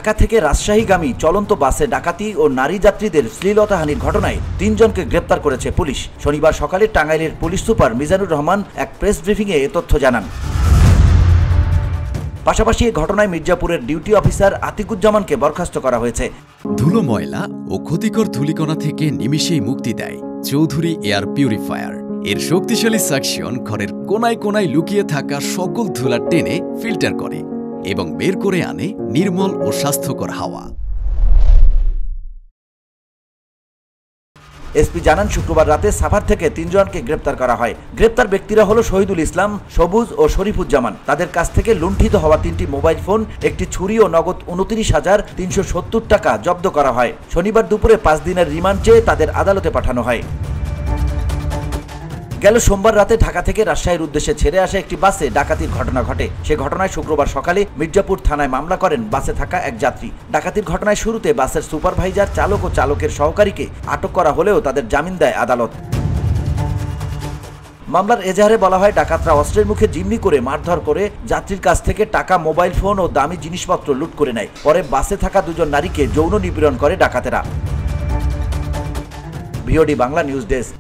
ঢাকা থেকে রাজশাহীগামী চলন্ত বাসে ডাকাতি ও নারী যাত্রীদের শ্লীলতাহানির ঘটনায় 3 জনকে গ্রেপ্তার করেছে পুলিশ। শনিবার সকালে টাঙ্গাইলের পুলিশ সুপার মিজানুর রহমান এক প্রেস ব্রিফিংয়ে এ তথ্য জানান। পাশাপাশি এই ঘটনায় মির্জাপুরের ডিউটি অফিসার আতিকুজ্জামানকে বরখাস্ত করা হয়েছে। ধুলো, ময়লা ও ক্ষতিকর ধূলিকণা থেকে নিমিষেই মুক্তি দেয় চৌধুরী এয়ার পিউরিফায়ার। এর শক্তিশালী সাকশন ঘরের কোনায় কোনায় লুকিয়ে থাকা সকল ধুলা টেনে ফিল্টার করে এবং বের করে আনে নির্মল ও স্বাস্থ্যকর হাওয়া। এসপি জানান, শুক্রবার রাতে সাভার থেকে 3 জনকে গ্রেপ্তার করা হয়। গ্রেপ্তার ব্যক্তিরা হলো শহীদুল ইসলাম, সবুজ ও শরীফুজ্জামান। তাদের কাছ থেকে লুণ্ঠিত হওয়া 3টি মোবাইল ফোন, একটি ছুরি ও নগদ 29,370 টাকা জব্দ করা হয়। শনিবার দুপুরে 5 দিনের রিমান্ড চেয়ে তাদের আদালতে পাঠানো হয়। গেল সোমবার রাতে ঢাকা থেকে রাজশাহীর উদ্দেশ্যে ছেড়ে আসা একটি বাসে ডাকাতির ঘটনা ঘটে। সে ঘটনায় শুক্রবার সকালে মির্জাপুর থানায় মামলা করেন বাসে থাকা এক যাত্রী। ডাকাতির ঘটনায় শুরুতে বাসের সুপারভাইজার, চালক ও চালকের সহকারীকে আটক করা হলেও তাদের জামিন দেয় আদালত। মামলার এজাহারে বলা হয়, ডাকাতরা অস্ত্রের মুখে জিম্মি করে মারধর করে যাত্রীর কাছ থেকে টাকা, মোবাইল ফোন ও দামি জিনিসপত্র লুট করে নেয়। পরে বাসে থাকা 2 জন নারীকে যৌন নিপীড়ন করে ডাকাতেরা। VOD Bangla news desk.